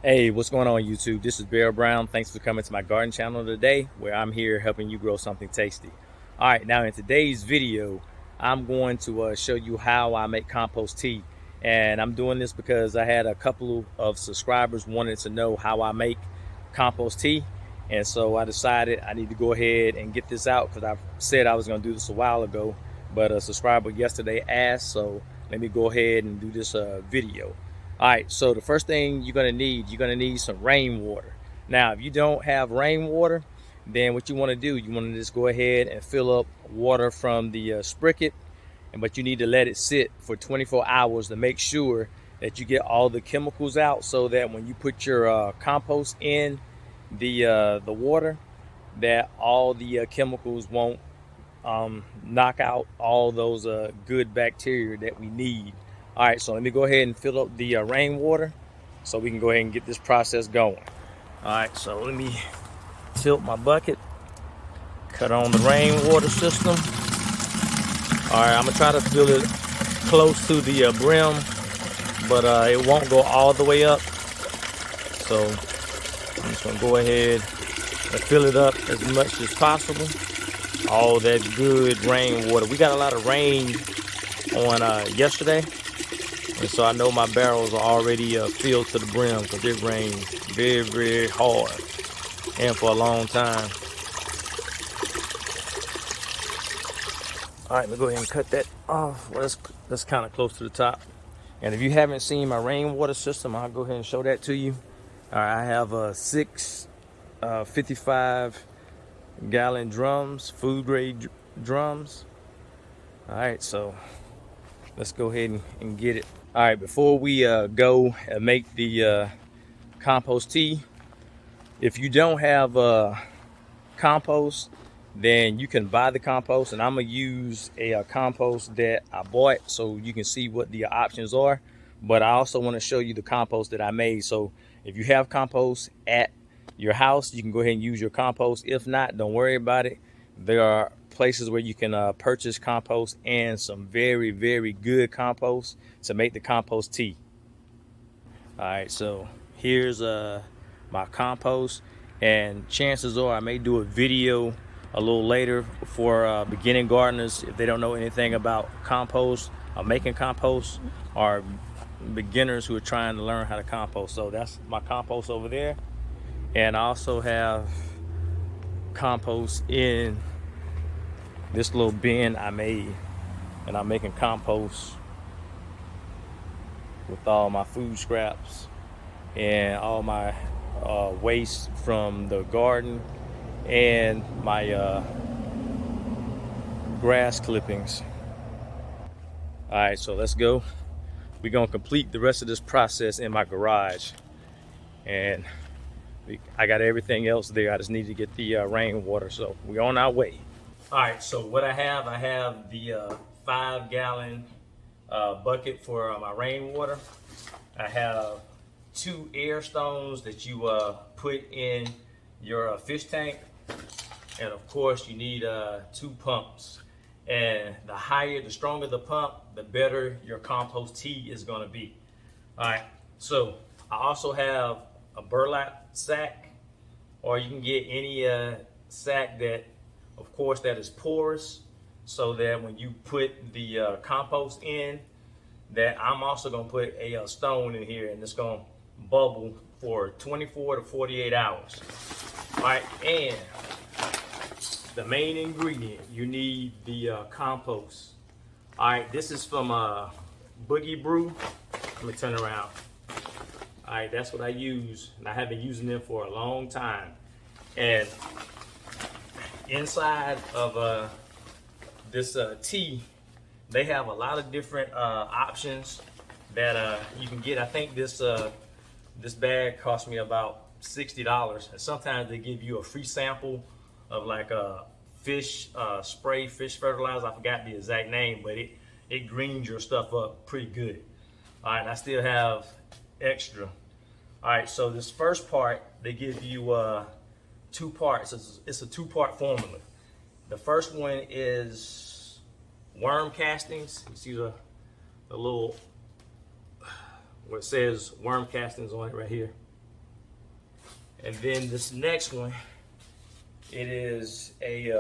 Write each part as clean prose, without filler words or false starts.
Hey, what's going on YouTube? This is Bear Brown. Thanks for coming to my garden channel today, where I'm here helping you grow something tasty. All right, now in today's video, I'm going to show you how I make compost tea. And I'm doing this because I had a couple of subscribers wanted to know how I make compost tea. And so I decided I need to go ahead and get this out because I said I was going to do this a while ago. But a subscriber yesterday asked, so let me go ahead and do this video. All right, so the first thing you're gonna need some rainwater. Now, if you don't have rainwater, then what you want to do, you want to just go ahead and fill up water from the spigot, but you need to let it sit for 24 hours to make sure that you get all the chemicals out, so that when you put your compost in the water, that all the chemicals won't knock out all those good bacteria that we need. All right, so let me go ahead and fill up the rainwater so we can go ahead and get this process going. All right, so let me tilt my bucket, cut on the rainwater system. All right, I'm gonna try to fill it close to the brim, but it won't go all the way up. So I'm just gonna go ahead and fill it up as much as possible. All that good rainwater. We got a lot of rain on yesterday, and so I know my barrels are already filled to the brim because it rained very, very hard and for a long time. All right, let me go ahead and cut that off. Well, that's kind of close to the top. And if you haven't seen my rainwater system, I'll go ahead and show that to you. All right, I have six 55-gallon drums, food grade drums. All right, so let's go ahead and get it. All right, before we go and make the compost tea, if you don't have compost, then you can buy the compost, and I'm gonna use a compost that I bought so you can see what the options are. But I also want to show you the compost that I made. So if you have compost at your house, you can go ahead and use your compost. If not, don't worry about it. There are places where you can purchase compost, and some very, very good compost to make the compost tea. All right, so here's my compost, and chances are I may do a video a little later for beginning gardeners if they don't know anything about compost or making compost, or beginners who are trying to learn how to compost. So that's my compost over there, and I also have compost in this little bin I made, and I'm making compost with all my food scraps and all my waste from the garden and my grass clippings. All right, so let's go. We're gonna complete the rest of this process in my garage, and I got everything else there. I just need to get the rainwater, so we're on our way. All right, so what I have the 5-gallon bucket for my rainwater. I have 2 air stones that you put in your fish tank, and of course you need 2 pumps. And the stronger the pump, the better your compost tea is going to be. All right, so I also have a burlap sack, or you can get any sack that, of course, that is porous, so that when you put the compost in, that I'm also going to put a stone in here, and it's going to bubble for 24 to 48 hours. All right, and the main ingredient, you need the compost. All right, this is from Boogie Brew. Let me turn around. All right, that's what I use, and I have been using them for a long time. And inside of this tea, they have a lot of different options that you can get. I think this bag cost me about $60, and sometimes they give you a free sample of like a fish spray, fish fertilizer. I forgot the exact name, but it greens your stuff up pretty good. All right, and I still have extra. All right, so this first part, they give you 2 parts. It's a 2-part formula. The first one is worm castings. You see the little, where it says worm castings on it right here. And then this next one, it is a,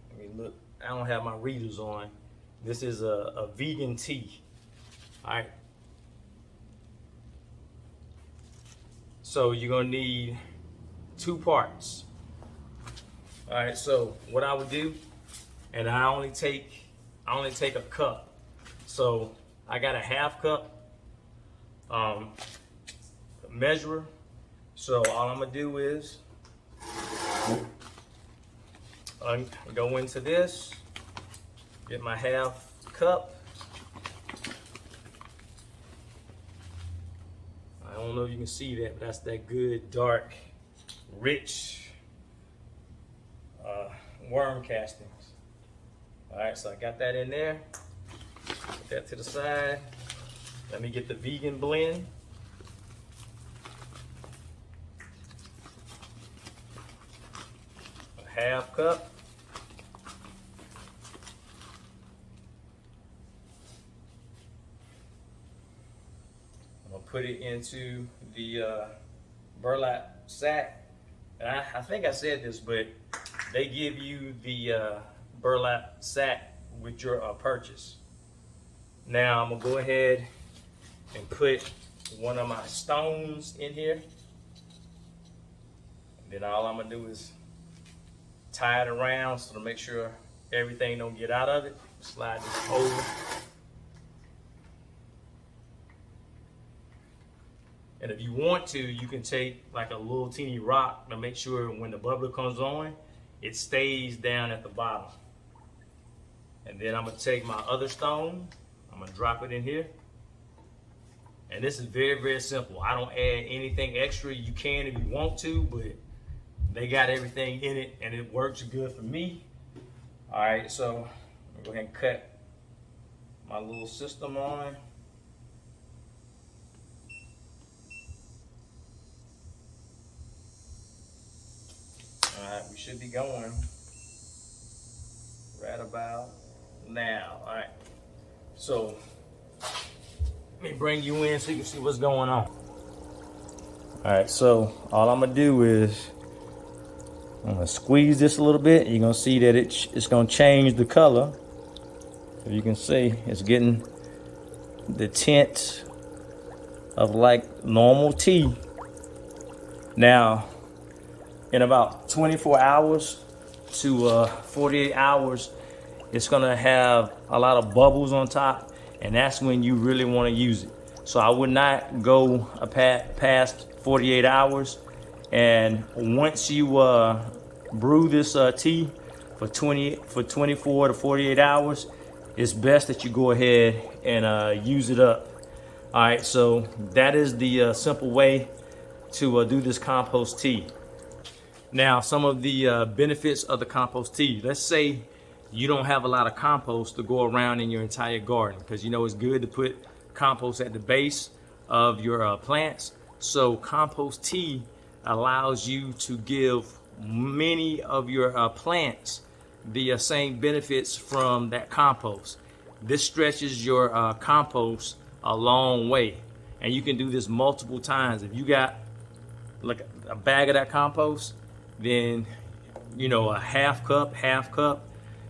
let me look, I don't have my readers on. This is a vegan tea. All right. So you're gonna need 2 parts. All right, so what I would do, and I only take a cup. So I got a half cup measurer. So all I'm gonna do is go into this, get my half cup. I don't know if you can see that, but that's that good, dark, rich worm castings. All right, so I got that in there. Put that to the side. Let me get the vegan blend. A half cup. I'm gonna put it into the burlap sack. And I think I said this, but they give you the burlap sack with your purchase. Now I'm gonna go ahead and put one of my stones in here. And then all I'm gonna do is tie it around so to make sure everything don't get out of it. Slide this over. And if you want to, you can take like a little teeny rock to make sure when the bubbler comes on, it stays down at the bottom. And then I'm gonna take my other stone, I'm gonna drop it in here. And this is very, very simple. I don't add anything extra. You can if you want to, but they got everything in it and it works good for me. All right, so I'm gonna go ahead and cut my little system on. All right, we should be going right about now. All right, so let me bring you in so you can see what's going on. All right, so all I'm gonna do is I'm gonna squeeze this a little bit. You're gonna see that it's gonna change the color. So you can see it's getting the tint of like normal tea. Now, in about 24 hours to 48 hours, it's gonna have a lot of bubbles on top, and that's when you really wanna use it. So I would not go past 48 hours. And once you brew this tea for 24 to 48 hours, it's best that you go ahead and use it up. All right, so that is the simple way to do this compost tea. Now, some of the benefits of the compost tea. Let's say you don't have a lot of compost to go around in your entire garden, because you know it's good to put compost at the base of your plants. So compost tea allows you to give many of your plants the same benefits from that compost. This stretches your compost a long way, and you can do this multiple times. If you got like a bag of that compost, then you know a half cup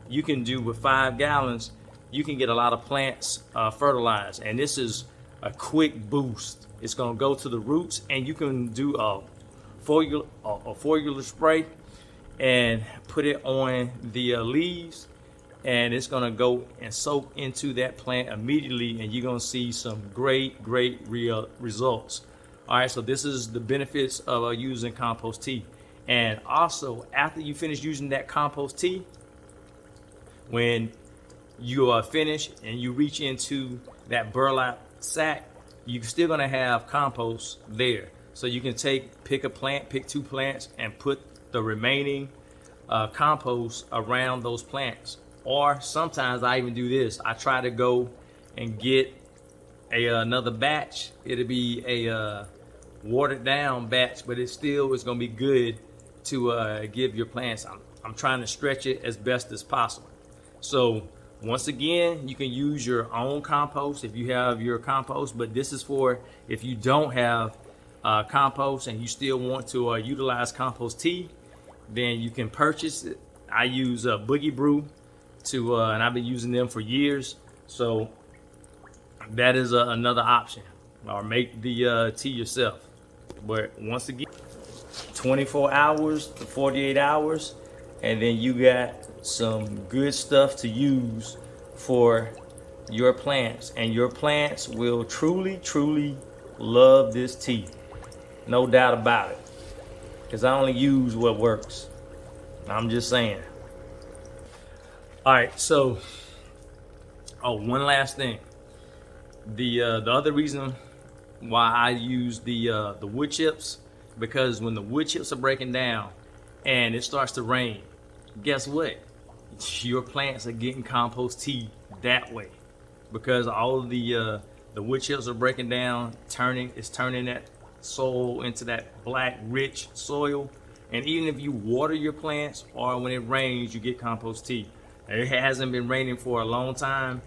you can do with 5 gallons. You can get a lot of plants fertilized, and this is a quick boost. It's going to go to the roots, and you can do a foliar spray and put it on the leaves, and it's going to go and soak into that plant immediately, and you're going to see some great real results. All right, so this is the benefits of using compost tea. And also, after you finish using that compost tea, when you are finished and you reach into that burlap sack, you're still gonna have compost there. So you can pick a plant, pick 2 plants, and put the remaining compost around those plants. Or sometimes I even do this. I try to go and get another batch. It'll be a watered down batch, but it still is gonna be good to give your plants. I'm trying to stretch it as best as possible. So once again, you can use your own compost if you have your compost, but this is for if you don't have compost and you still want to utilize compost tea, then you can purchase it. I use Boogie Brew and I've been using them for years. So that is another option, or make the tea yourself. But once again, 24 hours to 48 hours, and then you got some good stuff to use for your plants, and your plants will truly love this tea, no doubt about it, because I only use what works. I'm just saying. All right, so one last thing. The other reason why I use the wood chips, because when the wood chips are breaking down and it starts to rain, guess what? Your plants are getting compost tea that way, because all of the wood chips are breaking down, turning that soil into that black rich soil. And even if you water your plants or when it rains, you get compost tea. It hasn't been raining for a long time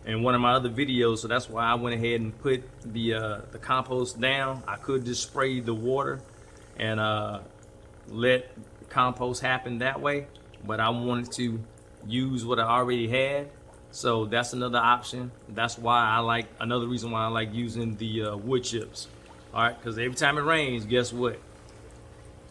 in one of my other videos, so that's why I went ahead and put the compost down. I could just spray the water and let compost happen that way, but I wanted to use what I already had. So that's another option. That's why another reason why I like using the wood chips. All right, because every time it rains, guess what?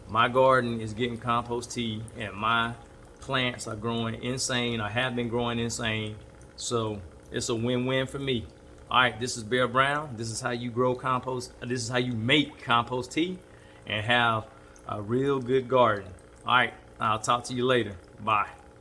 My garden is getting compost tea and my plants are growing insane. I have been growing insane. So it's a win-win for me. All right, this is Bear Brown. This is how you grow compost. This is how you make compost tea and have a real good garden. All right, I'll talk to you later. Bye.